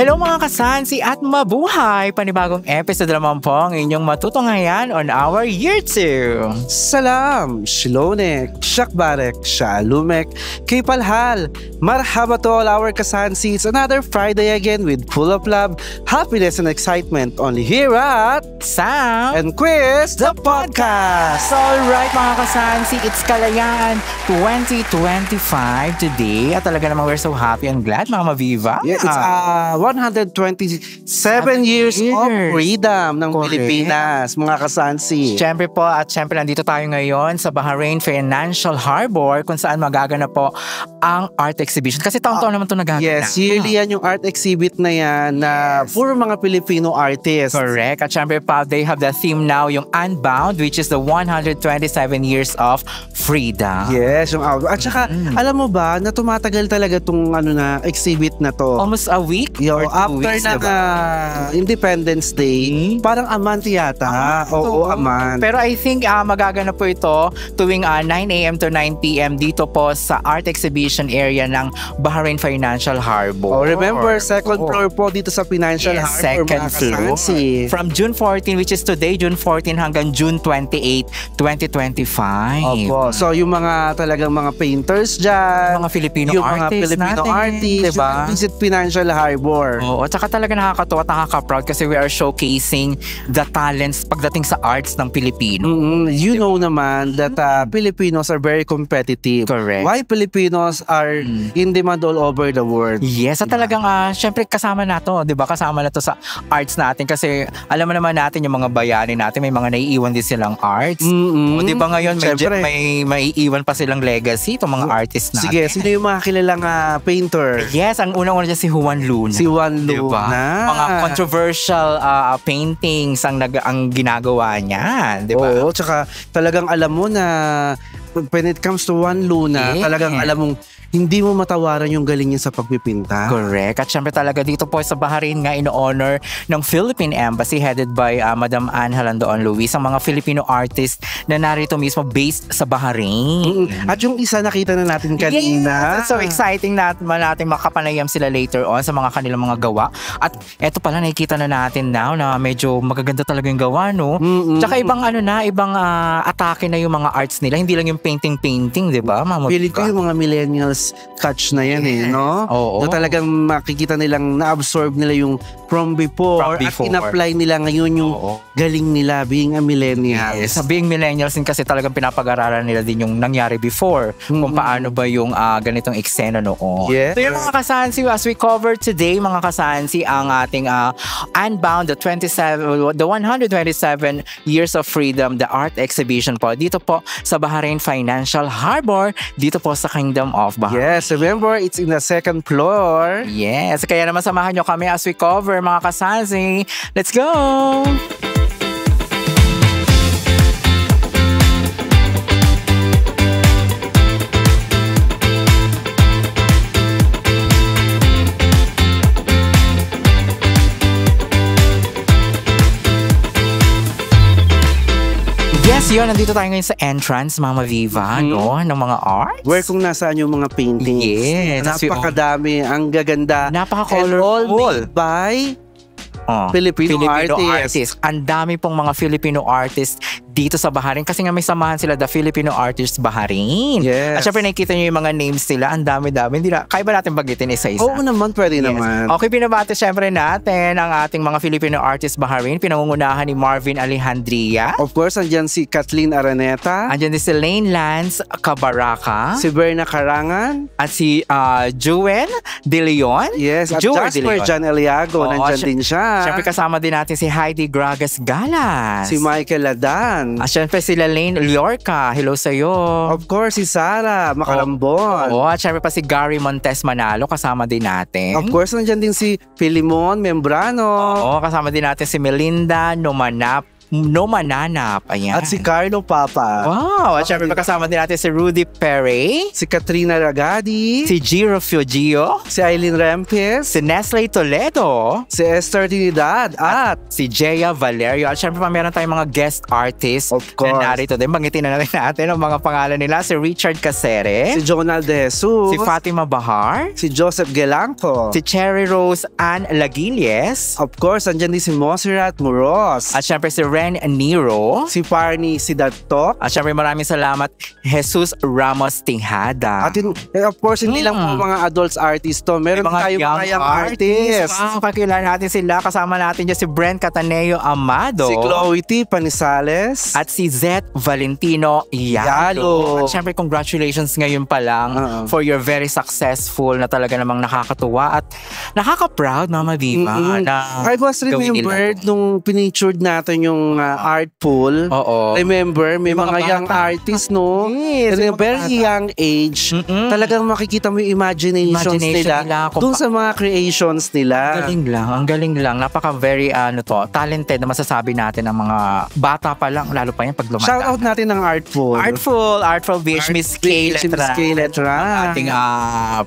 Hello mga kasansi at mabuhay! Panibagong episode naman po ang inyong matutunghayan on our Year 2. Salam, Shlonek, Shakbarek, Shalumek, Kipalhal. Marhaba to all our kasansi. It's another Friday again with full of love, happiness and excitement only here at Sam and Quiz, the podcast. Alright mga kasansi, it's Kalayaan 2025 today. At talaga namang we're so happy and glad mga maviva. Yeah, it's 127 years of freedom ng Pilipinas, mga kasansi. Siyempre po, at siyempre nandito tayo ngayon sa Bahrain Financial Harbor kung saan magaganap po ang art exhibition. Kasi taon-taon naman ito nagaganap. Yes, yearly yan yung art exhibit na yan na puro mga Filipino artists. Correct. At siyempre pa, they have the theme now, yung Unbound, which is the 127 years of freedom. Yes, yung out. At saka, alam mo ba, na tumatagal talaga itong exhibit na to. Almost a week? Yo, after weeks, ng Independence Day, parang a month yata. Oo, a month. Pero I think magaganap po ito tuwing 9 a.m. to 9 p.m. dito po sa art exhibition area ng Bahrain Financial Harbor. Oh, remember, second floor po dito sa Financial Harbor. Second floor. From June 14, which is today, June 14 hanggang June 28, 2025. Opo. So, yung mga talagang mga painters dyan, mga Filipino yung artists mga Filipino natin, artists, diba? Yung visit Financial Harbor. Oo, at saka talaga nakakatuwa at nakaka-proud kasi we are showcasing the talents pagdating sa arts ng Pilipino. You know naman that Filipinos are very competitive. Correct. Why Filipinos are in demand all over the world. Yes, at talagang syempre kasama na to, 'di ba? Kasama na to sa arts natin kasi alam mo naman natin yung mga bayani natin, may mga naiiwan din silang arts. O 'di ba ngayon may maiiwan pa silang legacy itong mga artists natin. Sige, sino yung mga kilalang painter? Yes, ang unang-una dyan si Juan Luna. Si Juan Luna. Diba? Mga controversial paintings ang ginagawa niya, 'di ba? Oo, tsaka talagang alam mo na when it comes to Juan Luna, talagang alam mong hindi mo matawaran yung galing niya sa pagpipinta. Correct. At syempre talaga dito po sa Bahrain nga in-honor ng Philippine Embassy headed by Madam Anne Halandoon Luis, ang mga Filipino artist na narito mismo based sa Bahrain. At yung isa nakita na natin kanina. Yes. So exciting natin makapanayam sila later on sa mga kanilang mga gawa. At eto pala nakikita na natin now na medyo magaganda talaga yung gawa, no? Tsaka ibang ibang atake na yung mga arts nila. Hindi lang yung painting, di ba? Feeling ko yung mga millennials touch na yan no? Oo. So talagang makikita nilang na-absorb nila yung from before. At in-apply nila ngayon yung galing nila being a millennial. Yes. Sa being millennials din kasi talagang pinapag-aralan nila din yung nangyari before. Kung paano ba yung ganitong eksena noon. Yeah. So yung mga kasansi, as we cover today, mga kasansi, ang ating Unbound, the 127 years of freedom, the art exhibition po. Dito po sa Bahrain Financial Harbor, dito po sa Kingdom of Bahrain. Yes, remember, it's in the second floor. Yes, kaya naman samahan nyo kami as we cover, mga kasansi. Let's go! Yes, yun. Nandito tayo ngayon sa entrance, Mama Viva, no? Ng mga arts. Where kung nasaan yung mga paintings. Yes. Napakadami, ang gaganda. Napaka-colorful. And all made by Filipino artists. Ang dami pong mga Filipino artists dito sa Bahrain kasi nga may samahan sila, the Filipino Artists Bahrain. Yes. At syempre nakikita nyo yung mga names nila, ang dami-dami. Kaya ba natin bagitin isa-isa? Oo naman, pwede naman. Okay, binabati syempre natin ang ating mga Filipino Artists Bahrain. Pinangungunahan ni Marvin Alejandria. Of course, andyan si Kathleen Araneta. Andyan din si Lane Lance Cabaraka. Si Berna Karangan. At si Juen De Leon. Yes, at Jasper John Eliago. Nandyan din siya. Syempre kasama din natin si Heidi Gragas Galas. Si Michael Ladan. At syempre sila Lane Liorca. Hello sa'yo. Of course, si Sarah Macarambon. Oo, at syempre pa si Gary Montes Manalo. Kasama din natin. Of course, nandyan din si Filimon Membrano. Oo, kasama din natin si Melinda No Mananap. Ayan. At si Carlo Papa. Wow! At syempre kasama din natin si Rudy Perey, Si Katrina Ragadi. si Giro Fiogio, Si Aileen Rempes. si Nestle Toledo, Si Esther Trinidad. At si Jaya Valerio. At syempre pa meron tayong mga guest artists Of course. na narito din. Banggitin na natin ang mga pangalan nila. Si Richard Casere, si Jonal De Jesus. si Fatima Bahar, Si Joseph Gelanco. si Cherry Rose Ann Laguilles, Of course, andyan din si Monserrat Muros. at syempre si Ren Nero. Si Parni Sidatok. At syempre maraming salamat Jesus Ramos Tinghada. At of course, hindi lang po mga adults artist to. Meron tayong mga young artists. Wow, kakilala natin sila. Kasama natin dyan si Brent Cataneo Amado. Si Chloe T. Panisales. At si Zet Valentino Yalo. Yalo. At syempre congratulations ngayon pa lang for your very successful na talaga namang nakakatuwa at nakaka-proud, Mama Viva. Na I was gawin nila remembered to. nung pinictured natin yung art pool. Oo. Remember, may Yung mga mga young bata. artists, no? Yes, At a yung mga very bata. young age, talagang makikita mo yung imaginations Imagination nila kung dun sa mga creations nila. Ang galing lang. Napaka very talented na masasabi natin ng mga bata pa lang, lalo pa yan pag lumanda. Shout out natin ng art pool. Artful Beach, Miss Kay Si Miss Letra. Kay Letra. Ating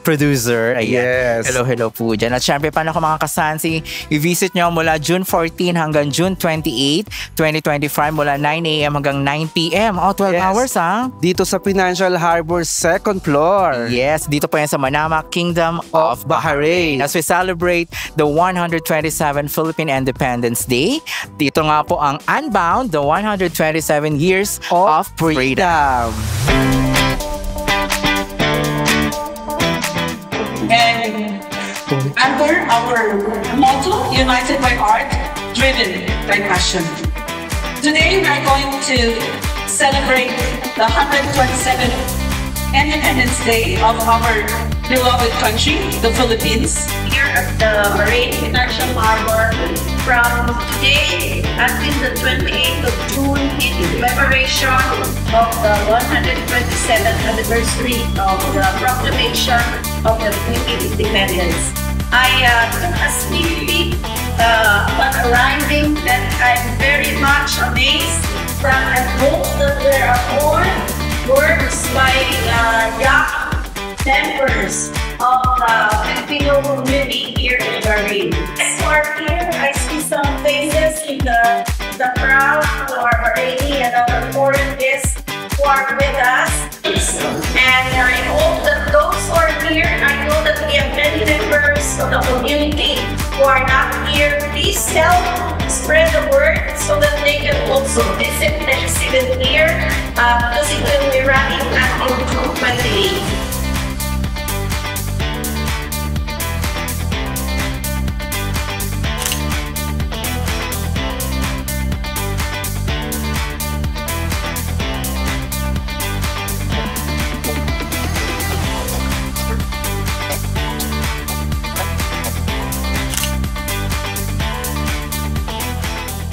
producer. Ayan. Yes. Hello po dyan. At syempre, paano ko mga kasansi, i-visit nyo mula June 14 hanggang June 28, 2025, mula 9 a.m. hanggang 9 p.m. 12 Yes. hours ha? Dito sa Financial Harbor 2nd floor. Yes, dito po yan sa Manama, Kingdom of Bahrain. As we celebrate the 127 Philippine Independence Day, dito nga po ang Unbound, the 127 years of freedom. And under our motto, United by Art, Driven by Passion. Today, we are going to celebrate the 127th Independence Day of our beloved country, the Philippines. Here at the Bahrain Financial Harbor from today until the 28th of June in commemoration of the 127th anniversary of the proclamation of the Philippine independence. I took a sneak peek upon arriving and I'm very much amazed that I hope that there are more works by young members of the Filipino community here in Bahrain. As for here, I see some faces in the crowd who are Bahraini and other foreign guests who are with us. And I hope that those who are here, I know that we have many members of the community who are not here. Please help spread the word so that they can also visit the exhibit here because it will be running until June 28th.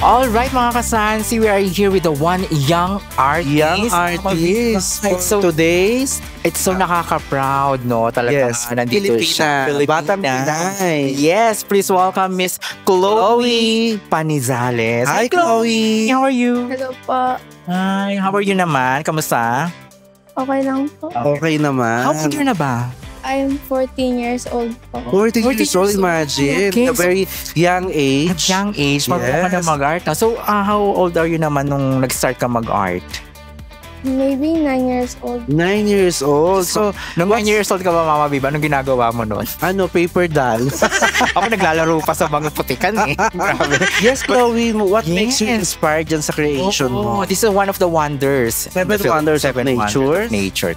All right, mga kasansi, we are here with the one young artist. Young artist. It's so, Today's it's so nakaka-proud, no? Talaga, Yes, nandito siya. Batang Pinay. Yes, please welcome Miss Chloe Panizales. Hi, Chloe. How are you? Hello po. Hi, how are you naman? Kamusta? Okay lang po. Okay naman. How old na ba? I'm 14 years old po. 14 years old, imagine. Okay, A very young At age. young age, marunong ka na Yes. mag-art na. So, how old are you naman nung nag-start ka mag-art? Maybe 9 years old. 9 years old. So, Nung 9 years old ka ba, Mama Biba? Anong ginagawa mo nun? paper doll. Ako naglalaro pa sa mga putikan eh. Grabe. Yes, Chloe, what makes you Yes. inspired dyan sa creation mo? This is one of the wonders. Seven wonders of nature. Nature.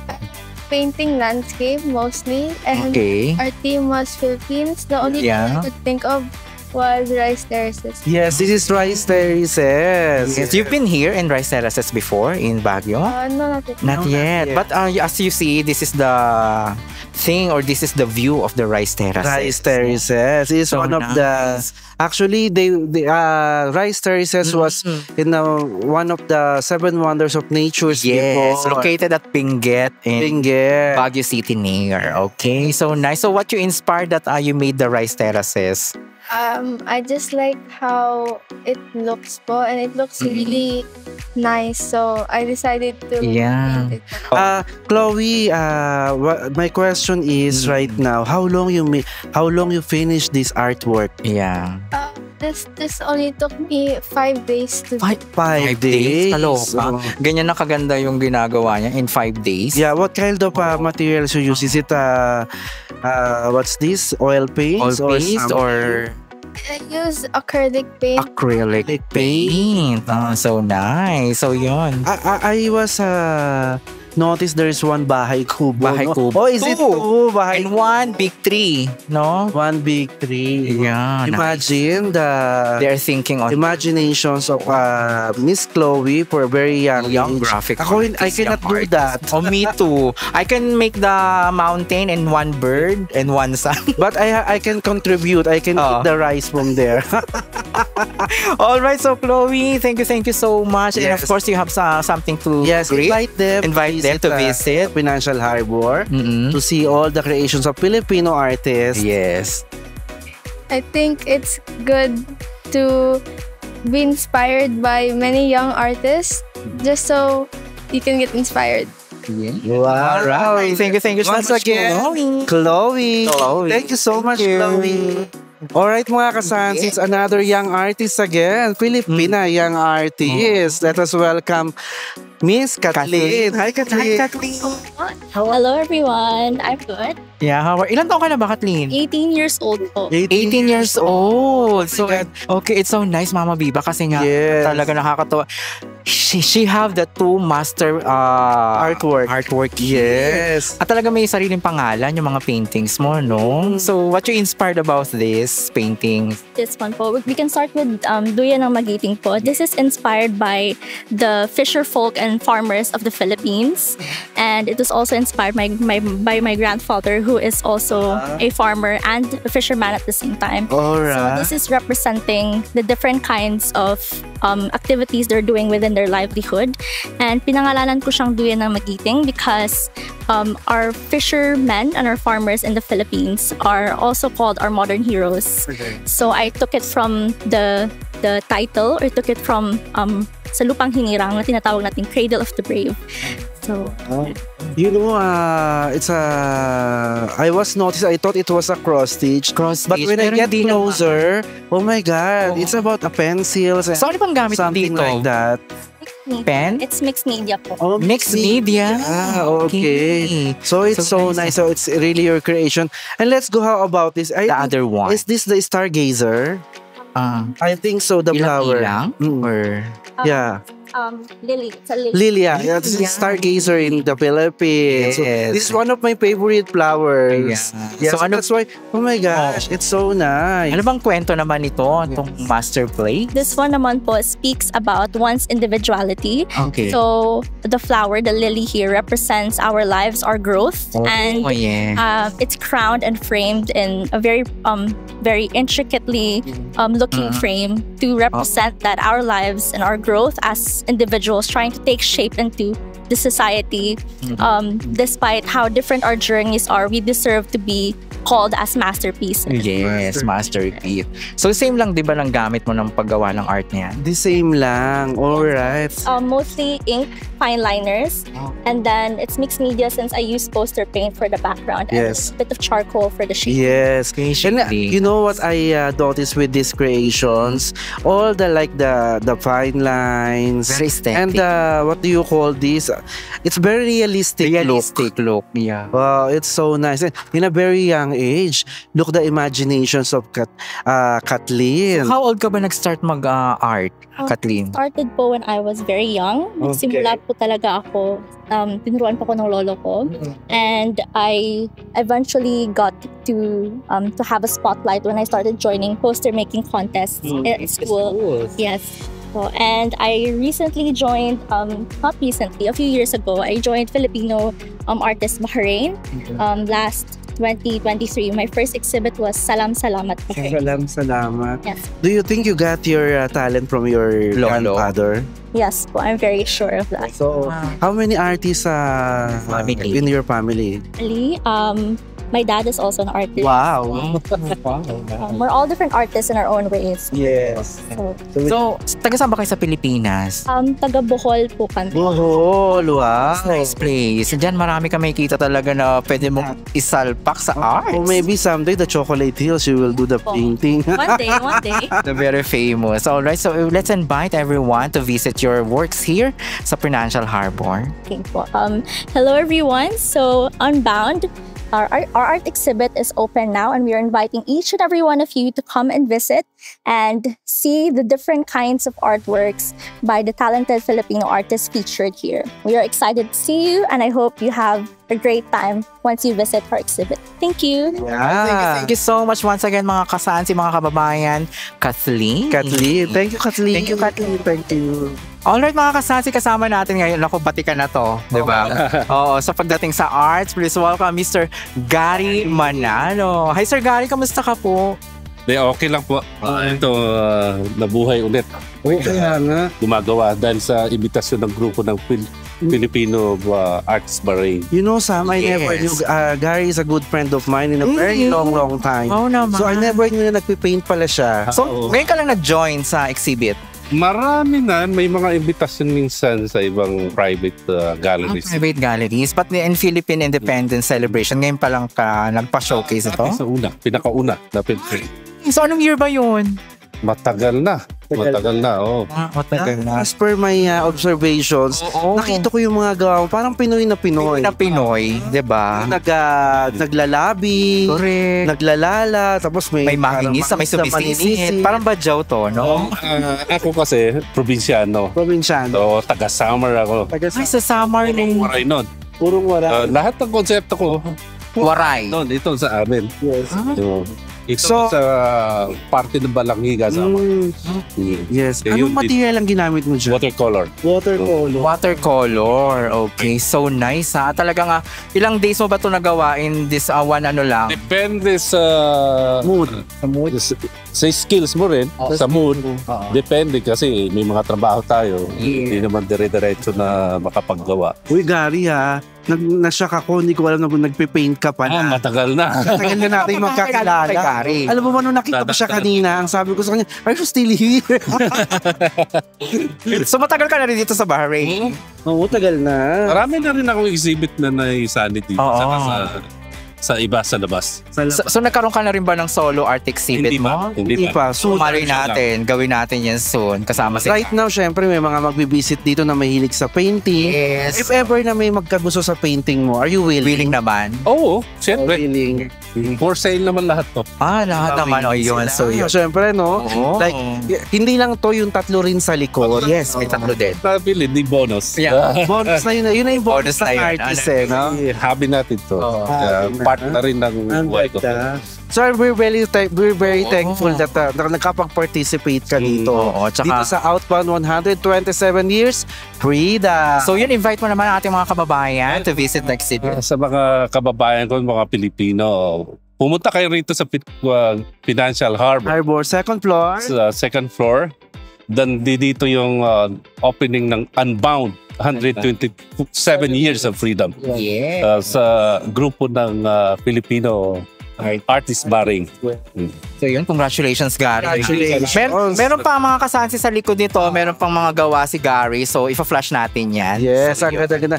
Painting landscape mostly. And Okay. our team was Philippines. The only thing Yeah. I could think of was rice terraces. Yes, this is rice terraces. Yes, you've been here in Rice Terraces before in Baguio? No, not it. Not yet. yet. But as you see, this is the thing or this is the view of the Rice Terraces. Rice terraces is So one of the nice. actually the rice terraces was one of the 7 wonders of nature. Yes, located at Benguet in Benguet. Baguio City near. Okay, so nice. So what you inspired that you made the Rice Terraces? I just like how it looks po, and it looks really nice. So I decided to Yeah. paint it. Chloe, my question is right now, how long you finish this artwork? Yeah. This only took me 5 days to do. 5 days. Kaloka. Oh. Ganyan na kaganda yung ginagawa niya in 5 days. Yeah, what kind of materials you use? Is it what's this? Oil paints All paste some- or I use acrylic paint. acrylic paint. Oh, so nice. So yun. I was noticed there's one bahay kubo. Bahay no? kubo. Oh, is it two bahay? And one big tree, no? One big tree. Yeah. Imagine the They're thinking on imaginations of Miss Chloe for a very young age. graphic Ako, I artist, young cannot do artist. that. Oh, me too. I can make the mountain and one bird and one sun. But I can contribute. I can Oh. eat the rice from there. All right, so Chloe, thank you so much. And of Yes. course, you have something to Yes, greet. invite them to visit. Financial Harbor Mm-mm. to see all the creations of Filipino artists. Yes. I think it's good to be inspired by many young artists, just so you can get inspired. Wow. All right. Thank you so Once much, again, Chloe. Chloe. Thank you so much, Thank you. Chloe. Alright mga kasansi, it's another young artist again. Filipina young artist. Let us welcome Miss Kathleen. Hi, Kathleen. Hello everyone, I'm good. Yeah, ilan taon ka na ba, Kathleen? 18 years old po. 18 years old. So, okay, it's so nice, Mama Biba, kasi nga Yes. talaga nakakatawa. She have the two master artwork. Yes. At talaga may sariling pangalan yung mga paintings mo, no? So, what you inspired about this painting? This one po, we can start with Duyan ng Magiting po. This is inspired by the fisher folk and farmers of the Philippines. And it was also inspired by my grandfather, who is also a farmer and a fisherman at the same time. So Alright. this is representing the different kinds of activities they're doing within their livelihood. And pinangalanan ko siyang Duyan ng Magiting because our fishermen and our farmers in the Philippines are also called our modern heroes. So I took it from the title, or took it from sa Lupang Hinirang na tinatawag natin Cradle of the Brave. So You know, I was noticed, I thought it was a cross stitch. But when I pero get hindi naman. closer, oh my God, Oh. it's about a pencils and So, ano bang gamit something dito? like that. Pen? it's mixed media po. Oh, Mixed media? Okay. So it's so nice. So it's really your creation. And let's go, how about this? The other one. Is this the Stargazer? I think so, the flower. Ilang? Mm. Or Yeah. Lily. It's a lily. Lilia. Yeah, this is Stargazer in the Philippines. So, Yes. this is one of my favorite flowers. Yeah. Yes, So, ano- that's why, oh my gosh, it's so nice. ano bang kwento naman ito, itong master play? This one naman po speaks about one's individuality. Okay. So the flower, the lily here, represents our lives, our growth, and Oh, yeah. it's crowned and framed in a very intricately looking frame to represent that our lives and our growth as individuals trying to take shape into the society. Despite how different our journeys are, we deserve to be called as masterpieces. Yes, masterpiece. So, same lang, di ba, lang gamit mo ng paggawa ng art niya? The same lang. Alright. Mostly ink, fine liners, and then it's mixed media since I use poster paint for the background Yes. and a bit of charcoal for the shape. Yes. And Basically. you know what I noticed with these creations? All the the fine lines. Very aesthetic. And what do you call this? It's very realistic look. Yeah. Wow, it's so nice. And in a very young age, look the imaginations of Kathleen. How old ka ba nag-start mag-art, Kathleen? Started po when I was very young. Nagsimula po talaga ako. Tinuruan po ako ng lolo ko. And I eventually got to have a spotlight when I started joining poster making contests at school. Yes. So, and I recently joined, not recently, a few years ago, I joined Filipino Artist Bahrain last 2023. My first exhibit was Salam Salamat Bahrain. Salamat. Yes. Do you think you got your talent from your Lolo? grandfather? Yes, po, I'm very sure of that. So, how many artists Family. in your family? Actually, my dad is also an artist. Wow. We're all different artists in our own ways. Yes. So, taga saan ba kayo sa Pilipinas? Taga Bohol po kami. Bohol, wow. Nice place. Diyan marami ka makikita talaga na pwede mong isalpak sa arts. Or maybe someday the Chocolate Hills, you will do the painting. One day. The very famous. Alright, so let's invite everyone to visit your works here sa Financial Harbor. Okay po. Hello everyone. So Unbound, our art exhibit is open now, and we are inviting each and every one of you to come and visit and see the different kinds of artworks by the talented Filipino artists featured here. We are excited to see you, and I hope you have a great time once you visit our exhibit. Thank you. Thank you so much once again mga kasansi, mga kababayan. Kathleen. Thank you, Kathleen. Thank you, Kathleen. Thank you. Alright mga kasansi, kasama natin ngayon. Naku, batikan na to. Diba? Oo, sa pagdating sa arts, please welcome Mr. Gary Manalo. Hi Sir Gary, kamusta ka po? Okay lang po. Ito, nabuhay ulit. Uy, kaya nga. Gumagawa dahil sa imitasyon ng grupo ng Filipino Arts Bahrain. You know, Sam, I never knew, Gary is a good friend of mine in a very long time. Oo naman. So I never knew na nagpipaint pala siya. So, ngayon ka lang nag-join sa exhibit? Marami na. May mga invitasyon minsan sa ibang private galleries. Private galleries. But in Philippine Independence Celebration, ngayon pa lang ka nagpa-showcase ito? Sa una, pinakauna. So, anong year ba yun? Matagal na, oo. Matagal na. As per my observations, nakita ko yung mga gawa, parang Pinoy na Pinoy. Pinoy, diba? Naglalabi, Correct. naglalala, tapos may Mangingis, may sumisisit. Parang badyaw to, no? Ako kasi, probinsyano. Probinsyano. So, taga-summer ako. Ay, sa summer nung Waray nun. Purong wala. Lahat ng konsepto ko, Waray. ito sa amin. Yes. Ito So- sa parte ng Balangiga sa Yes. Yun, Anong material ang ginamit mo dyan? watercolor. Watercolor. Okay, so nice ha. Talaga nga, ilang days mo ba ito nagawa in this one ano lang? Depende sa Mood. sa skills mo rin, sa mood. Depende kasi may mga trabaho tayo. Hindi naman dire-diretso na makapaggawa. Uy, Gary ha. Nashock ako, hindi ko alam na nagpipaint ka pa na. Matagal na. Tagal na natin magkakilala. Gary. Alam mo ba, nung nakita ko siya kanina, ang sabi ko sa kanya, are you still here? So matagal ka na rin dito sa Bahrain? Oo, tagal na. Marami na rin akong exhibit na naisali dito. Oo. Saka sa iba sa labas. So nagkaroon ka na rin ba ng solo art exhibit Hindi mo? pa. Hindi Hindi pa. pa. So, Mali natin, gawin natin yan soon. Kasama si right now, syempre, may mga magbibisit dito na mahilig sa painting. Yes. If ever na may magkagusto sa painting mo, are you willing? Willing naman. Oo, siyempre. Willing. For sale naman lahat to. Lahat naman. O yun. So yun. Syempre, no? Oo. Like, hindi lang to yung tatlo rin sa likod. Yes, may tatlo din. Nabili, di bonus. Yeah. Bonus na yun. Yun na yung bonus Bonus na ng yun. artist eh, no? Hobby natin to. Oo. Part na rin ng buhay ko. So we're very thankful that nakapag-participate ka dito. Oo, tsaka- Dito sa Outbound 127 Years Freedom. So yun, invite mo naman ang ating mga kababayan to visit the exhibit. Sa mga kababayan ko, mga Pilipino, pumunta kayo rito sa Financial Harbor. Harbor, second floor. Sa second floor. Then dito yung opening ng Unbound, 127 Years of Freedom. Yeah. Sa grupo ng Filipino Artist Bahrain. So yun, congratulations Gary. Congratulations. Meron pa mga kasansi sa likod nito, meron pang mga gawa si Gary. So ipa-flash natin yan. Yes, ang ganda-ganda.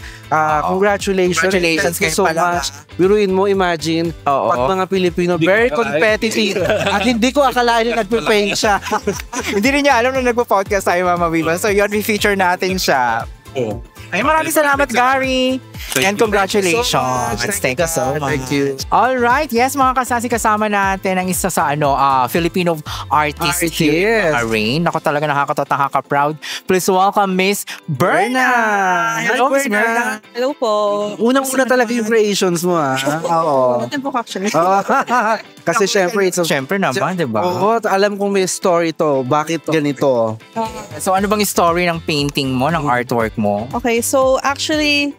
Congratulations. Congratulations Thank you kayo so pala. much. Biruin mo, imagine, Oo. pag mga Pilipino, very competitive. At hindi ko akalain na nagpipaint siya. Hindi rin niya alam na nagpo-podcast tayo, Mama Viva. So yun, we-feature natin siya. Ay, maraming salamat, Gary. And congratulations. Thank you so much. Thank you. Alright, yes mga kasasi, kasama natin ang isa sa Filipino artist here in Bahrain. Ako talaga nakaka-proud. Please welcome Miss Berna. Hello, Miss Berna. Hello po. Unang-una talaga yung creations mo, ha? Oo. Ano po actually? Kasi syempre, Siyempre naman, di ba? Oo, alam kong may story to. Bakit ganito? So ano bang story ng painting mo, ng artwork mo? Okay, so actually,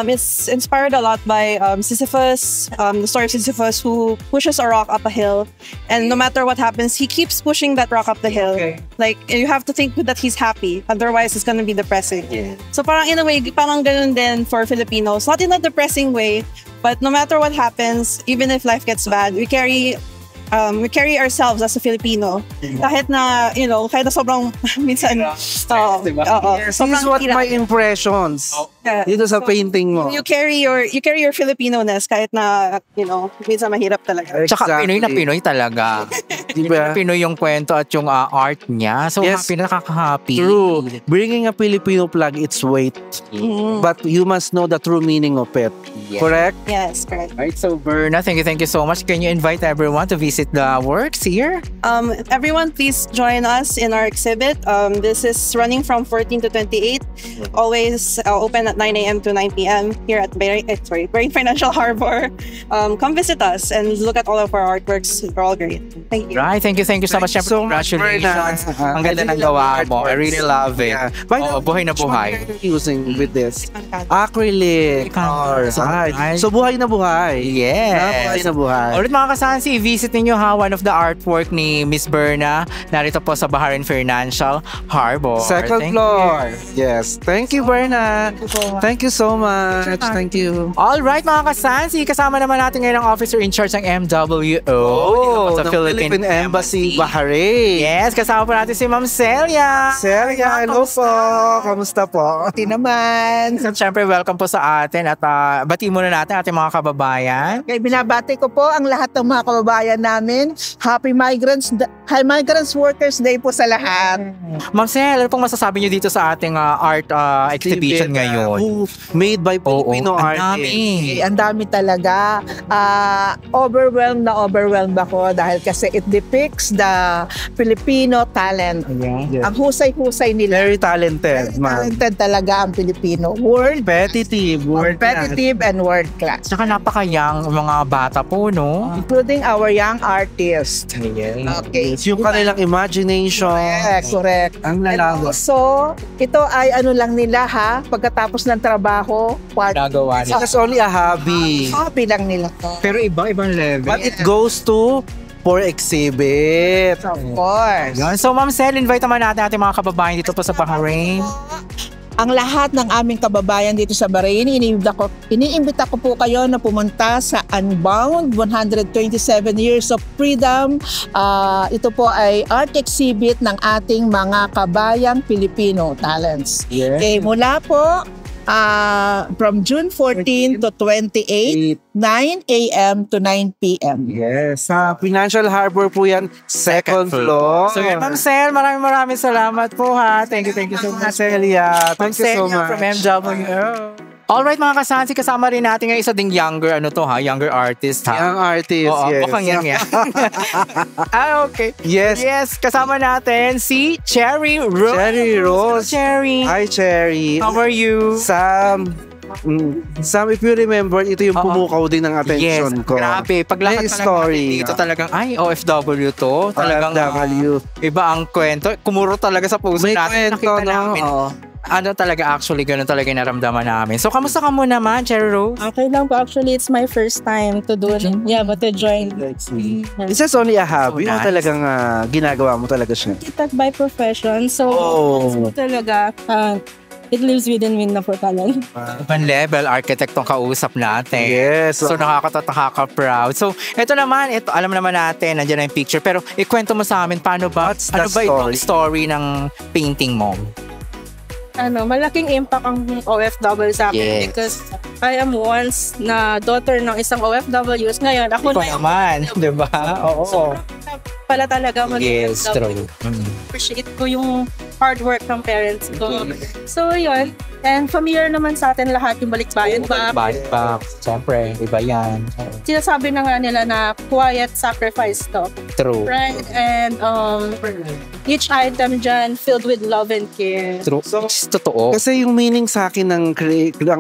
it's inspired a lot by Sisyphus, the story of Sisyphus who pushes a rock up a hill, and no matter what happens, he keeps pushing that rock up the hill. Okay. Like, you have to think that he's happy, otherwise it's gonna be depressing. So parang in a way, parang ganun din for Filipinos. Not in a depressing way, but no matter what happens, even if life gets bad, we carry ourselves as a Filipino. Kahit na, kahit na sobrang minsan, Yes, this is what my impressions dito sa painting mo. You carry your Filipino-ness kahit na, minsan mahirap talaga. Tsaka Pinoy na Pinoy talaga. Diba? Pinoy yung kwento at yung art niya. So Yes. happy, nakaka-happy. True. Bringing a Filipino flag, it's weight. But you must know the true meaning of it. Yes. Correct? Yes, correct. Alright, so Berna, thank you so much. Can you invite everyone to visit the works here? Everyone, please join us in our exhibit. This is running from 14 to 28. Always open at 9 a.m. to 9 p.m. here at Bahrain Financial Harbor. Come visit us and look at all of our artworks. They're all great. Thank you. Right, thank you so much. Thank you so much, Congratulations. Berna. Ang ganda ng gawa mo. I really love it. Yeah. By the way, Buhay na which one buhay. are you using with this? Acrylic. Alright. So buhay na buhay. Yes. Buhay na buhay. Ulit mga kasansi, visit ninyo one of the artwork ni Miss Berna. Narito po sa Bahrain Financial Harbor. Second Thank floor. you. Yes. Thank you, Berna. Thank you so much. Thank you. Alright mga kasansi, kasama naman natin ngayon ang officer in charge ng MWO. dito po sa ng Philippine Embassy, Bahrain. Yes, kasama po natin si Ma'am Celia. Celia, hello po. Kamusta po? Pati naman. So, syempre, welcome po sa atin at bati muna natin ating mga kababayan. Kaya binabati ko po ang lahat ng mga kababayan namin. Happy Migrants Workers Day po sa lahat. Ma'am Celia, ano pong masasabi niyo dito sa ating art exhibition ngayon? Made by Filipino artists. Ang dami talaga. Overwhelmed ako dahil kasi it depicts the Filipino talent. Yeah. Ang husay-husay nila. Very talented, ma'am. Talented talaga ang Pilipino. World Competitive, competitive and world class. Tsaka napaka-young mga bata po, no? Including our young artists. Okay. Yung kanilang imagination. Correct. Ang lalago. So, ito ay ano lang nila ha, pagkatapos ng trabaho, Nagawa nila. It's only a hobby. hobby lang nila to. Pero ibang level. But it goes to for exhibit. Of course. Yan. So, Ma'am Cel, invite naman natin ating mga kababayan dito po sa Bahrain. Ang lahat ng aming kababayan dito sa Bahrain, iniimbita ko po kayo na pumunta sa Unbound 127 Years of Freedom. Ito po ay art exhibit ng ating mga kabayang Filipino talents. Yes. Okay, mula po from June 14 to 28, 9 a.m. to 9 p.m. Yes. Sa Financial Harbor po yan, second floor. So, yun, Ma'am Cel, maraming salamat po ha. Thank you so much. Celia. Ma'am Thank you so Celia much. from MWO. Alright mga kasansi, kasama rin natin ng isa ding younger artist ha. Young artist, Oo, yes. mukhang young yan. Okay. Yes. Yes, kasama natin si Cherry Rose. Cherry Rose. Cherry. Hi, Cherry. How are you? Sam, if you remember, ito yung pumukaw din ng attention ko. Grabe. Pag lahat May story. dito talagang, ay, OFW to. Talagang, OFW. Iba ang kwento. Kumuro talaga sa puso May natin. kwento, Nakita no? namin. Oo. Ano talaga actually, ganun talaga yung naramdaman namin. So, kamusta ka muna naman, Cherry Rose? Okay lang po. Actually, it's my first time to do it. Yeah, but to join. Is this only a hobby? So O nice. talagang ginagawa mo talaga siya? Kita by profession. So, talaga, it lives within me na po talaga. Ibang level, architect tong kausap natin. Yes. So, nakaka-proud. So, ito naman, alam naman natin, nandiyan na yung picture. Pero, ikwento mo sa amin, paano ba? What's the Ano ba itong story ng painting mo? Malaking impact ang OFW sa akin Yes. because I am once na daughter ng isang OFWs. Ngayon, ako Ikaw na yung naman, di ba? Oo. pala talaga Yes, true. appreciate ko yung hard work ng parents ko. So, yun. And familiar naman sa atin lahat yung balikbayan box. Balikbayan, siyempre, iba yan. Sinasabi na nga nila na quiet sacrifice to. True. Right? And each item dyan filled with love and care. True. So, totoo. Kasi yung meaning sa akin ng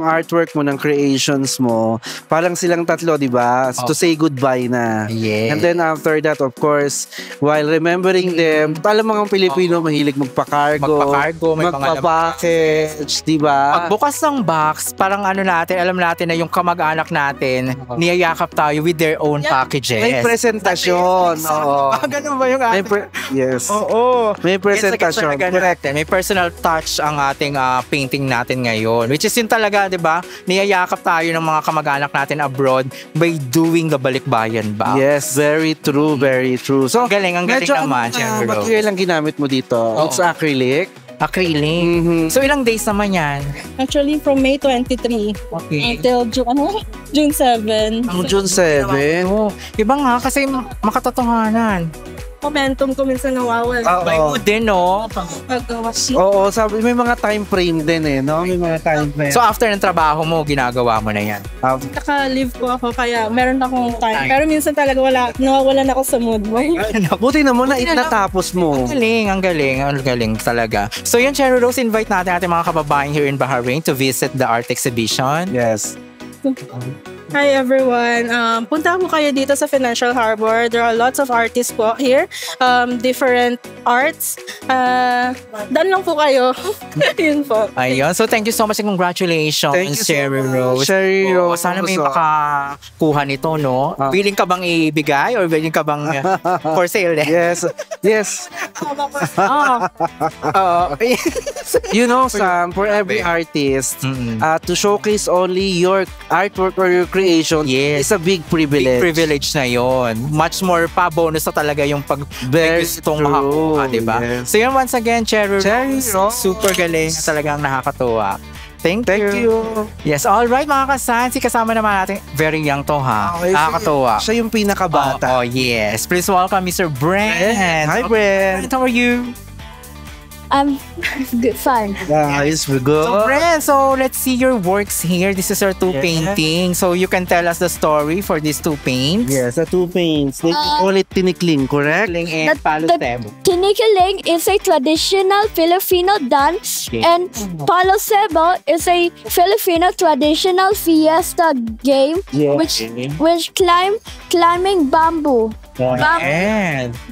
artwork mo, ng creations mo, parang silang tatlo, di ba? To say goodbye na. Yeah. And then after that, of course, while remembering them, alam mga Pilipino, mahilig magpa-cargo, magpa-package, di ba? Pagbukas ng box, parang ano natin, alam natin na yung kamag-anak natin, niyayakap tayo with their own packages. May presentasyon. Oo. Ganun ba yung Yes. Oo. May presentasyon. Correct. May personal touch ang ating painting natin ngayon. Which is yun talaga, di ba? Niyayakap tayo ng mga kamag-anak natin abroad by doing the balikbayan box. Yes, very true, very true. So, ang galing naman. Material lang ginamit mo dito. It's acrylic. Acrylic. So, ilang days naman yan? Actually, from May 23 until June 7. Ang June 7? Iba nga, kasi makatotohanan. Momentum ko minsan nawawala. May mood din, no? Oo, sabi, may mga time frame din eh, no? May mga time frame. So, after ng trabaho mo, ginagawa mo na yan? Naka-leave ko ako, kaya meron akong time. Pero minsan talaga nawawalan ako sa mood mo. Buti naman na natapos mo. Ang galing talaga. So yun, Cherry Rose, invite natin ating mga kababayan here in Bahrain to visit the art exhibition. Yes. Hi everyone. Punta po kayo dito sa Financial Harbor. There are lots of artists po here. Different arts. Daan lang po kayo. Yun po. Ayun. So thank you so much and congratulations, Cherry Rose. Cherry Rose. Sana may makakuha nito, no? Willing ka bang ibigay or willing ka bang for sale? Yes. You know, Sam, for every artist, to showcase only your artwork or your creation is a big privilege. Big privilege na yon. Much more pa bonus na talaga yung pag gustong makakuha, diba? Yes. So yun, once again, Cherry Rose, super galing, talagang nakakatuwa. Thank you. Yes, all right mga kasansi, kasama naman natin, very young to ha. Nakakatuwa. Siya yung pinakabata. Yes. Please welcome Mr. Brent. Hi, Brent. How are you? I'm good, fine. Nice, we're good. So, Brent, let's see your works here. This is our two paintings. So, you can tell us the story for these two paints. Yes, the two paints. They call it tinikling, correct? And Palo Sebo. Tinikling is a traditional Filipino dance, and Palo Sebo is a Filipino traditional fiesta game, which climbing bamboo.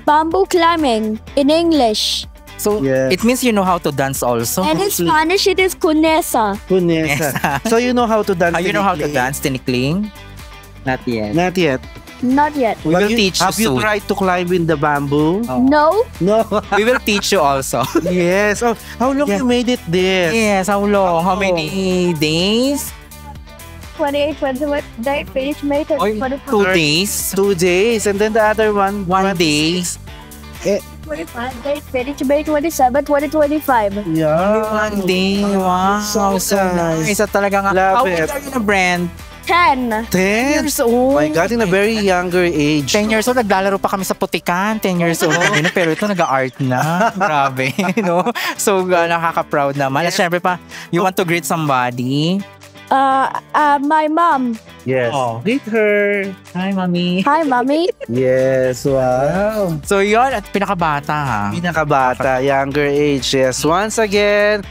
Bamboo climbing in English. So, it means you know how to dance also. And in Spanish, it is kunesa. So, you know how to dance you know how to dance tinikling? Not yet. We will teach you soon. Have you tried to climb in the bamboo? No. We will teach you also. Yes. Oh, how long you made it there? Yes, how long? How many days? 28, 21, day finish May 24. 2 days. 2 days. And then the other one? 1 day. 25, day finish May 27, 2025. Yeah. 1 day. Wow. So nice. Isa talaga nga. How old are you na, Brent? 10. 10 years old. My God, in a very younger age. 10 years old, naglalaro pa kami sa putikan. 10 years old. Pero ito, nag-art na. Grabe. No? So, nakaka-proud naman. At syempre pa, you want to greet somebody? My mom. Yes. Greet her. Hi, Mommy. Hi, Mommy. Yes, wow. So, yun. At pinakabata, ha? Pinakabata, younger age. Yes, once again.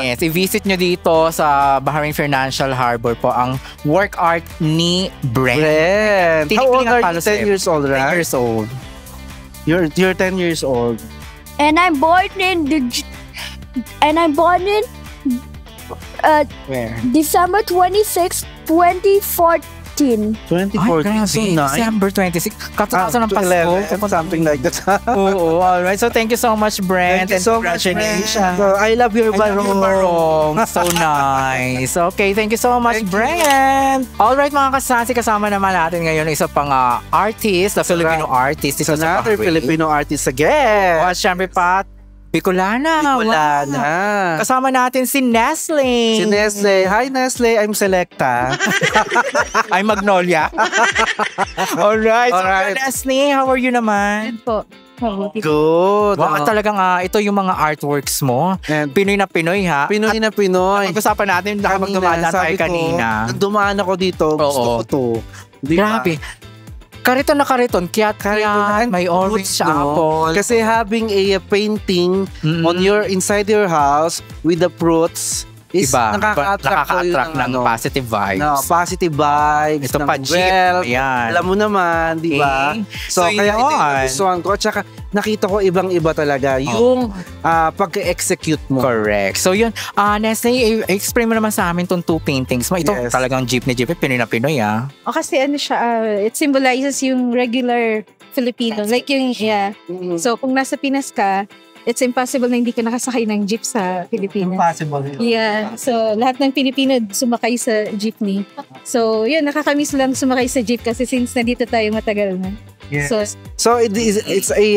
Yes, i-visit nyo dito sa Bahrain Financial Harbor po ang work art ni Brent. How old are you? 10 years old, right? 10 years old. You're 10 years old. And I'm born in Where? December 26, 2014. 2014. So nice. December 26. Katapos ng Pasko. Something like that. Oo, alright. So thank you so much, Brent. Thank you so much, Brent. I love your barong. So nice. Okay, thank you so much, Brent. Alright, mga kasansi, kasama naman natin ngayon isa pang artist, the Filipino artist. It's another Filipino artist again. Siyempre, Pat. Bicolana. Kasama natin si Nestle. Hi, Nestle. I'm Selecta. I'm Magnolia. Alright. So, Nestle, how are you naman? Po. Mabuti. Good. Wow, talagang ito yung mga artworks mo. And Pinoy na Pinoy ha. Pinoy na Pinoy. Pag-usapan natin, magdumaan tayo kanina. Nagdumaan ako dito, gusto ko to. Diba? Grabe. Kariton na kariton, kiyat-kiyat, may orange apple. Kasi having a painting on inside your house with the fruits is nakaka-attract ng positive vibes. No, positive vibes. Ito pa, wealth. Ayan. Alam mo naman, di ba? So kaya ito yung gustuhan ko. Tsaka nakita ko ibang-iba talaga yung pag-execute mo. Correct. So yun, Nestle, explain mo naman sa amin tong 2 paintings mo. Ito talagang jeepney, Pinoy na Pinoy kasi ano siya, it symbolizes yung regular Filipino. Like yung, So kung nasa Pinas ka, it's impossible na hindi ka nakasakay ng jeep sa Pilipinas. Impossible. Yeah. So, lahat ng Pilipino sumakay sa jeepney. So, yun, nakakamiss lang sumakay sa jeep kasi since nandito tayo matagal na. Yes. So it's a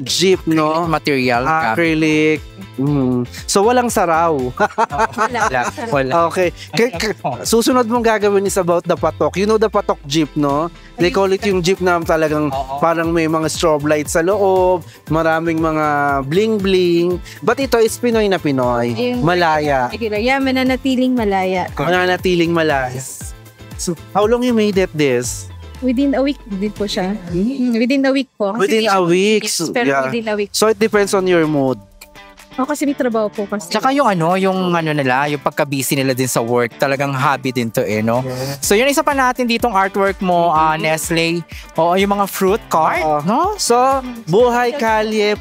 jeep, no? Material. Acrylic. So, walang saraw. Wala. Okay. Susunod mong gagawin is about the patok. You know the patok jeep, no? They call it yung jeep na talagang parang may mga strobe lights sa loob, maraming mga bling-bling. But ito is Pinoy na Pinoy. Malaya. Yeah, mananatiling malaya. Mananatiling malaya. So, how long you made it this? Within a week din po siya. Within a week po. Within a week. Pero within a week. So, it depends on your mood. Kasi may trabaho po kasi. Tsaka yung nila, yung pagka-busy nila din sa work, talagang hobby din to no? So yun, isa pa natin ditong artwork mo, Nestle, yung mga fruit cart, no? So, Buhay Kalye,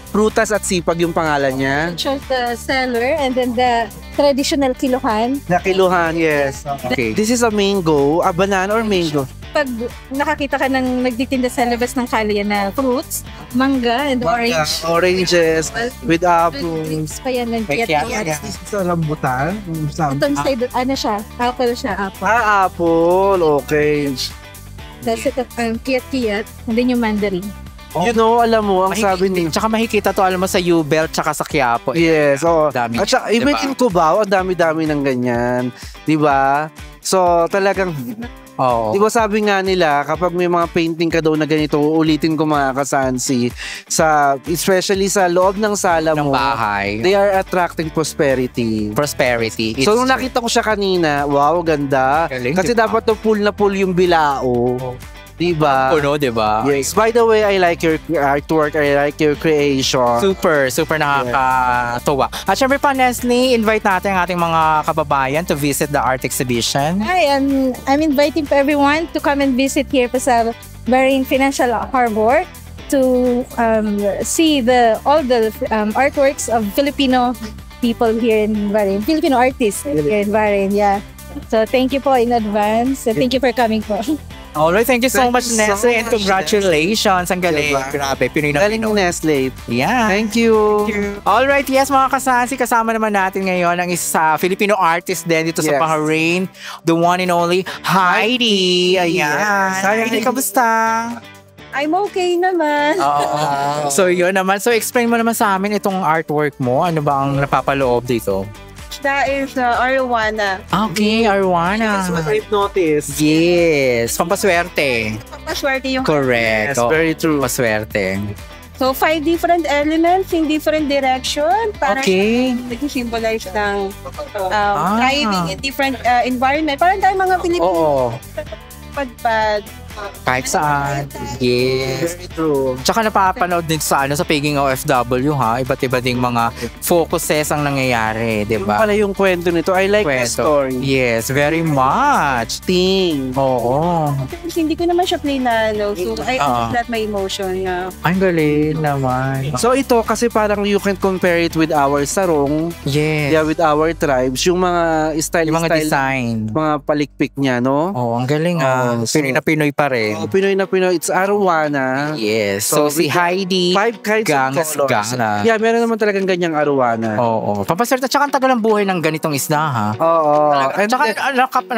Prutas at Sipag yung pangalan niya. Shows the seller and then the traditional kiluhan. The kiluhan, yes. Okay. This is a mango, a banana or mango? Pag nakakita ka ng nagtitinda sa labas ng kalye na fruits, mangga and orange. Oranges with apples. Pa yan ng kiyat-kiyat. Sa rambutan? Itong side, siya? Apple siya, apple. Apple. Okay. That's it, kiyat-kiyat. And then yung mandarin. You know, alam mo, ang sabi ni... Tsaka makikita to, alam mo, sa U-Belt tsaka sa Quiapo. Yes, Dami. At saka, even in Cubao, ang dami-dami ng ganyan. Diba? So, talagang... Di ba sabi nga nila, kapag may mga painting ka daw na ganito, ulitin ko mga kasansi, especially sa loob ng sala mo, bahay, they are attracting prosperity. Prosperity. So, nung nakita ko siya kanina, wow, ganda. Galing, kasi diba? dapat to full na full yung bilao. Diba? Puno, diba? Yes. By the way, I like your artwork. I like your creation. Super nakakatuwa. At syempre pa, Nestle, invite natin ang ating mga kababayan to visit the art exhibition. Hi, I'm inviting everyone to come and visit here sa Bahrain Financial Harbor to see all the artworks of Filipino people here in Bahrain. Filipino artists here in Bahrain, yeah. So thank you po in advance. And thank you for coming po. Alright, thank you so much, Nestle, and congratulations. Ang galing. Grabe, Pinoy na Galing ng Nestle. Yeah. Thank you. Alright, yes, mga kasansi, kasama naman natin ngayon ang isa Filipino artist din dito sa Bahrain, the one and only Heidi. Ayan. Heidi, kamusta? I'm okay naman. So yun naman. So explain mo naman sa amin itong artwork mo. Ano ba ang napapaloob dito? That is Arowana. Okay, Arowana. That's what I've noticed. Yes, pampaswerte. Pampaswerte yung... Correct. Yes, very true. Pampaswerte. So, 5 different elements in different direction. Para nag-symbolize ng thriving in different environment. Parang tayo mga Pilipino. Padpad. Kahit saan. Yes. Very true. Tsaka napapanood din sa pagiging OFW Iba't iba ding mga focuses ang nangyayari, di ba? Yung pala yung kwento nito. I like the story. Yes, very much. Oo. Hindi ko naman siya plain na so I that my emotion. Ang galing naman. So ito kasi parang you can compare it with our sarong. Yes. Yeah, with our tribes. Yung mga style, yung mga design. Mga palikpik niya, no? Ang galing Pinoy na Pinoy pa rin. Pinoy na Pinoy. It's Arowana. Yes. So si Heidi, 5 kinds of colors. Gana. Yeah, meron naman talagang ganyang Arowana. Oo. Pampaswerte. Tsaka ang tagal ng buhay ng ganitong isda, Oo. And tsaka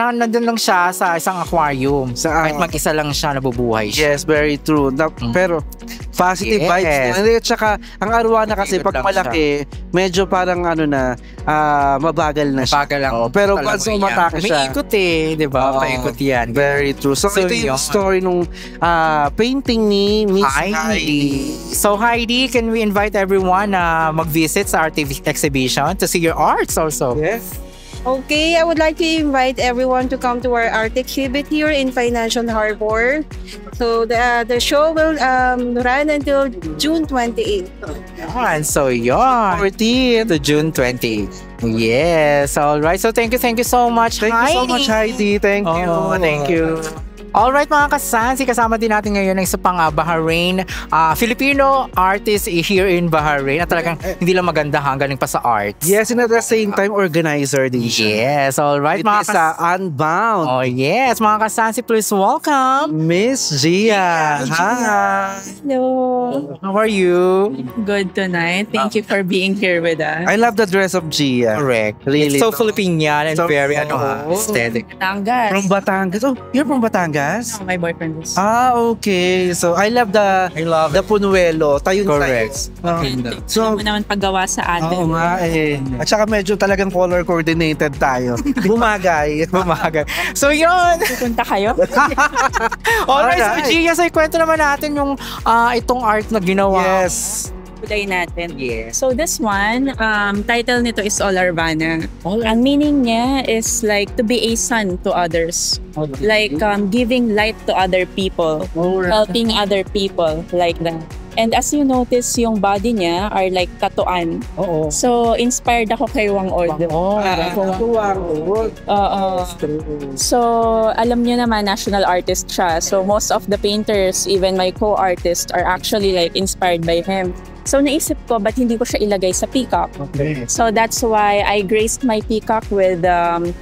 nandun lang siya sa isang aquarium. Kahit mag-isa lang siya, nabubuhay siya. Yes, very true. Pero Positive Yes. vibes. At saka, ang arwana kasi Ikot pag lang malaki, medyo parang mabagal na siya. Bagal lang. Pero Alam once mo yan. umatake May siya. ikot di ba? Oo. Paikot yan. Very true. So ito yung yun. story nung painting ni Miss Heidi. So Heidi, can we invite everyone na mag-visit sa art exhibition to see your arts also? Yes. Okay, I would like to invite everyone to come to our art exhibit here in Financial Harbor. So the show will run until June 28th. And so yun. 14th. To June 20. Yes. All right. So thank you so much, Thank you so much, Heidi. Thank you. Oh, thank you. Alright mga kasansi, kasama din natin ngayon ng isa pang Bahrain Filipino artist here in Bahrain at talagang hindi lang maganda galing pa sa arts. Yes, and at the same time, organizer din siya. Yes, alright It mga is Unbound. Oh yes, mga kasansi, please welcome Miss Gia. Hi. Hello. How are you? Good tonight. Thank you for being here with us. I love the dress of Gia. Correct. Really. It's so Filipinian and So- very aesthetic. Batangas. From Batangas. Oh, you're from Batangas? My boyfriend is. Okay. So I love the punuelo. Tayong Correct. size. So, mo naman paggawa sa atin. Oo nga eh. At saka medyo talagang color coordinated tayo. Bumagay. Bumagay. So yun. Pupunta kayo? Alright, so Alright. Gia, so ikwento naman natin yung itong art na ginawa. Yes. Kulay natin. Yes. So this one, title nito is All Arvana. Ang meaning niya is like to be a sun to others. Like giving light to other people. Helping other people like that. And as you notice, yung body niya are like katuan. Oo. So, inspired ako kay Wang Od. So, alam niyo naman, national artist siya. So, most of the painters, even my co-artists, are actually like inspired by him. So, naisip ko, ba't hindi ko siya ilagay sa peacock? Okay. So, that's why I graced my peacock with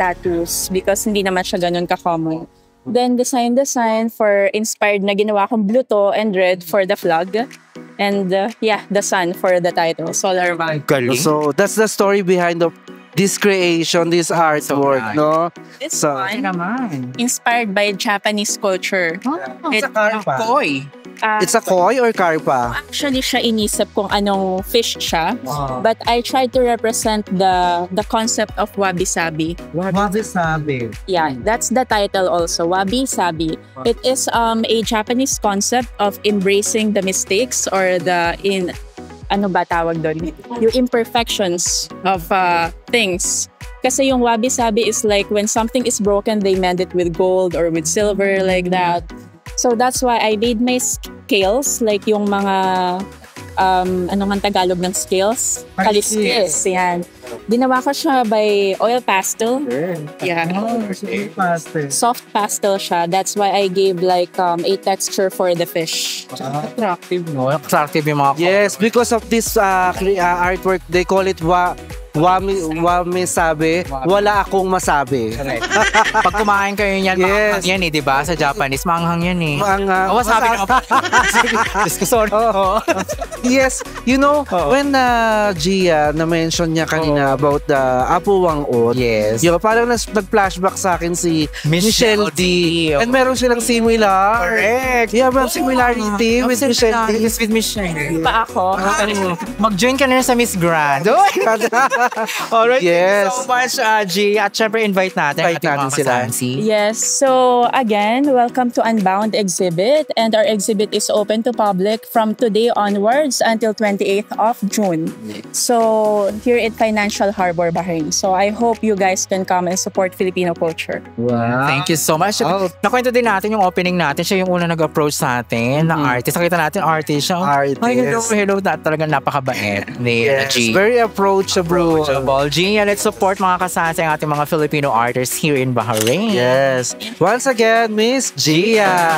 tattoos because hindi naman siya ganun ka-common. Then, design for inspired na ginawa kong blue to and red for the flag. And the sun for the title, Solar Valley. Galing. So that's the story behind this creation, this artwork, nice. no? This So, one, naman. inspired by Japanese culture. It's a koi. It's a koi or karpa? Actually, siya inisip kung anong fish siya. But I tried to represent the concept of wabi-sabi. Wabi-sabi. Yeah, that's the title also, wabi-sabi. It is a Japanese concept of embracing the mistakes or ano ba tawag doon? Yung imperfections of things. Kasi yung wabi-sabi is like when something is broken, they mend it with gold or with silver, like that. So that's why I made my scales, like yung mga, ano nga Tagalog ng scales? Kaliskis, yan. Ginawa ko siya by oil pastel. Yeah. Soft pastel siya. That's why I gave like a texture for the fish. Attractive, no? Attractive yung mga Yes, because of this artwork, they call it wami-sabi, wala akong masabi. Pag kumain kayo niyan, Yes. maanghang yan di ba? Sa Japanese, maanghang yan Maanghang. Wasabi naman. Sorry. Yes, you know, when Gia na-mention niya kanina about the Apo Wang Od, Yes. yun, parang nag-flashback sa akin si Michelle D. And meron silang similar. Correct. Yeah, meron similarity with Michelle D. Yes, with Michelle. Pa ako. Mag-join ka na sa Miss Grand. Alright, Yes. thank you so much, G. At syempre, invite natin Invite natin sila. Yes. So again, welcome to Unbound exhibit, and our exhibit is open to public from today onwards until 28th of June. So here at Financial Harbor, Bahrain. So I hope you guys can come and support Filipino culture. Wow. Thank you so much. Oh. Nakwento din natin yung opening natin. Siya yung una nag-approach sa atin na artist. Nakita natin artist siya. Artist. Ay, hello. Talagang napakabait ni Yes, G. very approachable. G, let's support mga kasasa ang ating mga Filipino artists here in Bahrain. Yes. Once again, Miss Gia.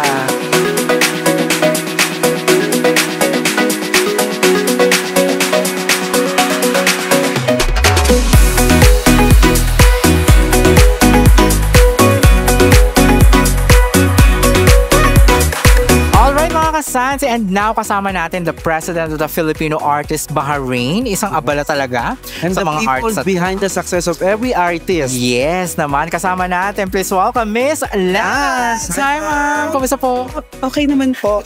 Alright mga kasansi, and now kasama natin the President of the Filipino Artists Bahrain. Isang abala talaga And sa the mga people arts. behind the success of every artist. Yes naman, kasama natin. Please welcome Miss Lance. Hi ma'am, kamusta po? Okay naman po.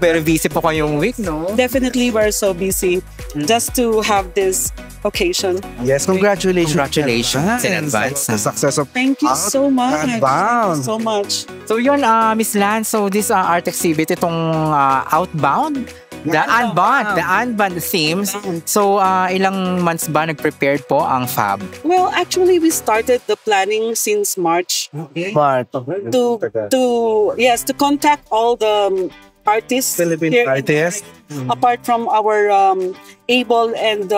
Very busy po kayong week, no? Definitely we're so busy just to have this occasion. Yes, congratulations. Congratulations in advance. The success of Thank you so much. Outbound. Thank you so much. So yun, Miss Lance, so this art exhibit, itong Outbound, the Unbound themes. So ilang months ba nag-prepared po ang FAB? Well, actually we started the planning since March to contact all the artists, Philippine artists. apart from our able and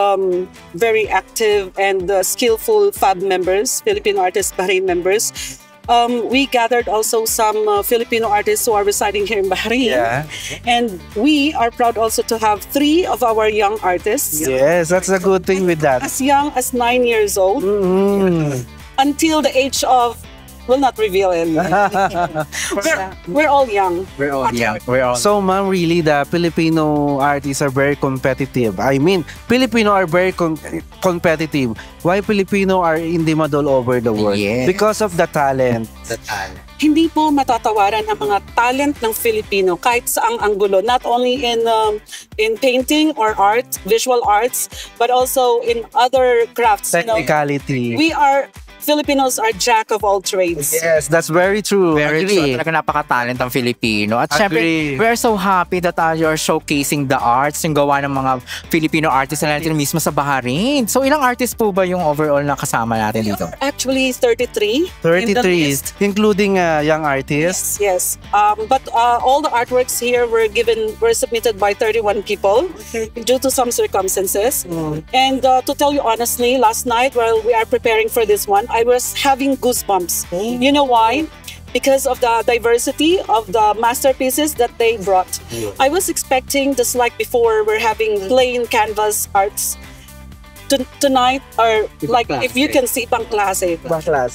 very active and skillful FAB members, Philippine Artists Bahrain members. We gathered also some Filipino artists who are residing here in Bahrain. Yeah. And we are proud also to have 3 of our young artists. Yes, that's a good thing with that. As young as 9 years old until the age of, will not reveal it. We're all young. We're all young. We're all So, ma'am, really, the Filipino artists are very competitive. I mean, Filipino are very competitive. Why Filipino are in demand all over the world? Yes. Because of the talent. Hindi po matatawaran ang mga talent ng Filipino kahit saang anggulo, not only in painting or art, visual arts, but also in other crafts. Technicality. Filipinos are jack of all trades. Yes, that's very true. Very true. Talaga napaka-talent ang Filipino. At syempre, we're so happy that you're showcasing the arts, yung gawa ng mga Filipino artists na natin mismo sa Bahrain. So, ilang artists po ba yung overall na kasama natin dito? Actually, 33. 33, including young artists. Yes. But all the artworks here were submitted by 31 people due to some circumstances. And to tell you honestly, last night while we are preparing for this one, I was having goosebumps. You know why? Because of the diversity of the masterpieces that they brought. I was expecting, just like before, we're having plain canvas arts. Tonight, or like if you can see, pang klase.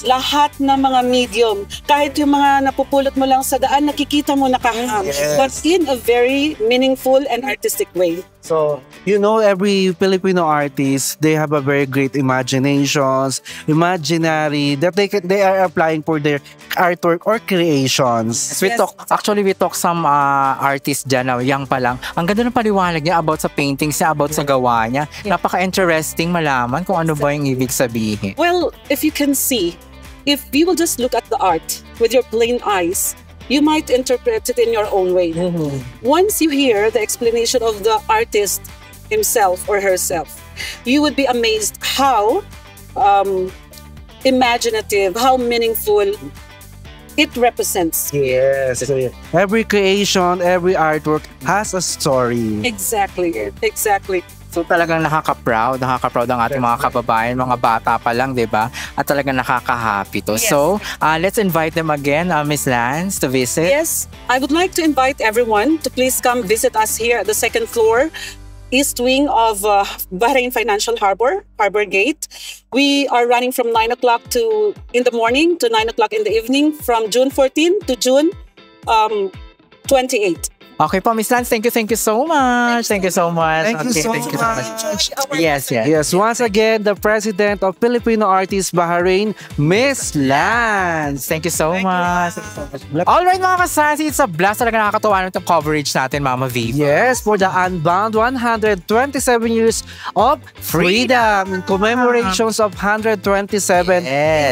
Lahat ng mga medium, kahit yung mga napupulot mo lang sa daan, nakikita mo nakahang. But in a very meaningful and artistic way. So, you know, every Filipino artist, they have a very great imaginations, imaginary that they are applying for their artwork or creations. We talk some artists dyan na young pa lang. Ang ganda ng paliwanag niya about sa paintings niya, about sa gawa niya. Napaka-interesting malaman kung ano ba yung ibig sabihin. Well, if you can see, if you will just look at the art with your plain eyes, you might interpret it in your own way. Once you hear the explanation of the artist himself or herself, you would be amazed how imaginative, how meaningful it represents. Yes. Every creation, every artwork has a story. Exactly. So talagang nakaka-proud ang ating mga kababayan, mga bata pa lang, 'di ba? At talagang nakaka-happy to. Yes. So, let's invite them again, Miss Lance, to visit. Yes, I would like to invite everyone to please come visit us here at the 2nd floor, east wing of Bahrain Financial Harbor Gate. We are running from 9 o'clock in the morning to 9 o'clock in the evening from June 14 to June 28. Okay po, Miss Lance, thank you so much. Thank you so much. Thank you so much. Yes. Once again, the President of Filipino Artists Bahrain, Miss Lance. Thank you so much. Alright mga kasansi, it's a blast. Talaga nakakatuwa itong coverage natin, Mama V. Yes, for the Unbound 127 years of freedom in commemorations of 127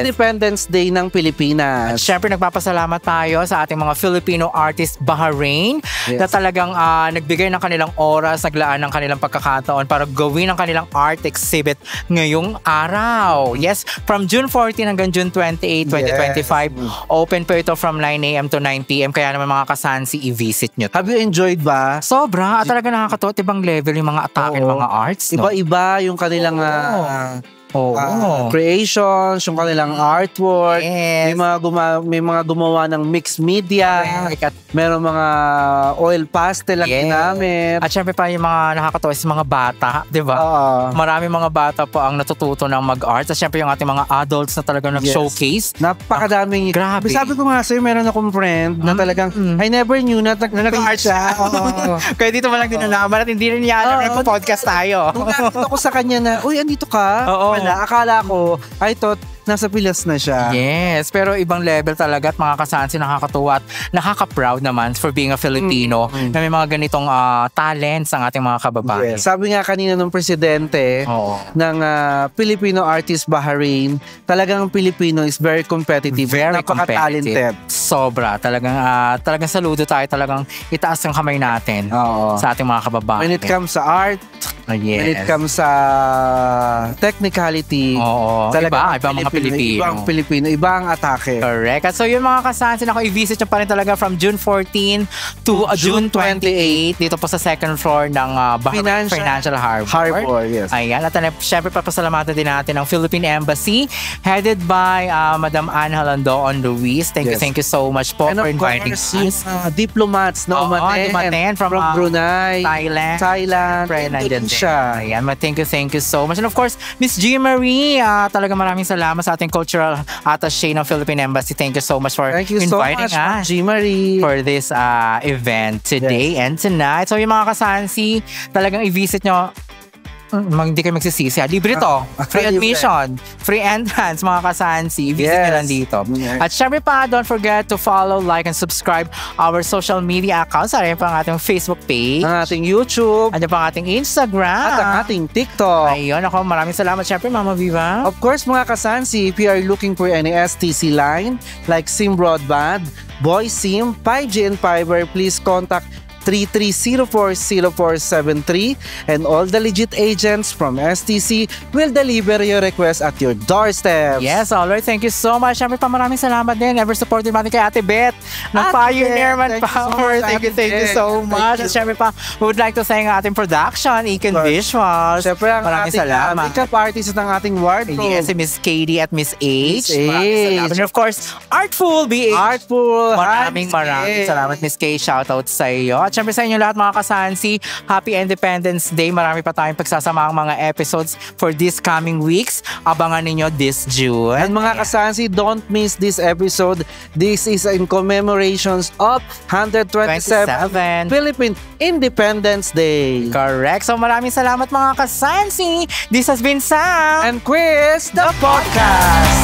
Independence Day ng Pilipinas. Siyempre, nagpapasalamat tayo sa ating mga Filipino Artists Bahrain na talagang nagbigay ng kanilang oras, naglaan ng kanilang pagkakataon para gawin ang kanilang art exhibit ngayong araw. Yes, from June 14 hanggang June 28, 2025. Open po ito from 9 a.m. to 9 p.m. Kaya naman mga kasansi, i-visit nyo. Have you enjoyed ba? Sobra. At talaga nakakatuwa. Ibang level yung mga atake ng mga arts. No? Iba-iba yung kanilang creations, yung kanilang artwork. Yes. May mga gumawa ng mixed media. Meron mga oil pastel ang ginamit. At syempre pa yung mga nakakatawa is mga bata, di ba? Marami mga bata po ang natututo ng mag-art. At syempre yung ating mga adults na talagang nag-showcase. Napakadaming. Grabe. Sabi ko nga sa'yo, meron akong friend na talagang, I never knew na nag-art siya. Kaya dito mo lang din nalaman at hindi rin niya alam na podcast tayo. Nung nakita ko sa kanya na, uy, andito ka? Wala, akala ko, I thought, nasa Pilas na siya. Yes, pero ibang level talaga at mga kasansi, nakakatuwa at nakaka-proud naman for being a Filipino na may mga ganitong talents ang ating mga kababayan. Yes. Sabi nga kanina ng presidente ng Filipino Artist Bahrain, talagang Filipino is very competitive. Very napaka-talented. Sobra. Talagang saludo tayo. Talagang itaas ang kamay natin sa ating mga kababayan. When it comes sa art, when it comes sa technicality, iba mga Pilipino. Ibang Pilipino, iba ang atake. Correct. At so yung mga kasansin, ako i-visit nyo pa rin talaga from June 14 to June 28 dito po sa second floor ng Financial Harbor. Yes. Ayan. At syempre papasalamatan din natin ang Philippine Embassy headed by Madam Anne Halandoon Luis. Thank you so much po for inviting us. Diplomats na umaten from Brunei, Thailand. Nandun siya. Ayan. Thank you so much. And of course, Miss G. Marie, talaga maraming salamat sa ating cultural attaché ng Philippine Embassy. Thank you so much for inviting us G. Marie for this event today and tonight. So yung mga kasansi, talagang i-visit nyo. Hindi kayo magsisisi. Libre to. Free admission. Free entrance, mga kasansi. I-visit nyo lang dito. At syempre pa, don't forget to follow, like, and subscribe our social media accounts. Ayan pa ang ating Facebook page. Ang ating YouTube. Ayan pa ang ating Instagram. At ang ating TikTok. Ayun, ako, maraming salamat. Syempre, Mama Viva. Of course, mga kasansi, if you are looking for any STC line, like SIM Broadband, Voice SIM, 5G and Fiber, please contact 33040473 and all the legit agents from STC will deliver your request at your doorstep. Yes, alright. Thank you so much. Siyempre pa maraming salamat din. Ever supported natin kay Ate Beth ng Pioneer Manpower. Thank you so much. At siyempre pa, we would like to thank ating production, Icon Visuals. Siyempre ang maraming ating salamat. makeup artist at ang ating wardrobe. Yes, si Miss Katie at Miss H. And of course, Artful BH. Maraming salamat, Miss K. Shoutout sa iyo. At syempre sa inyo lahat mga kasansi, Happy Independence Day. Marami pa tayong pagsasama ang mga episodes for this coming weeks. Abangan ninyo this June. And mga kasansi, don't miss this episode. This is in commemorations of 127 Philippine Independence Day. Correct. So maraming salamat mga kasansi. This has been Sam and Chris, the podcast.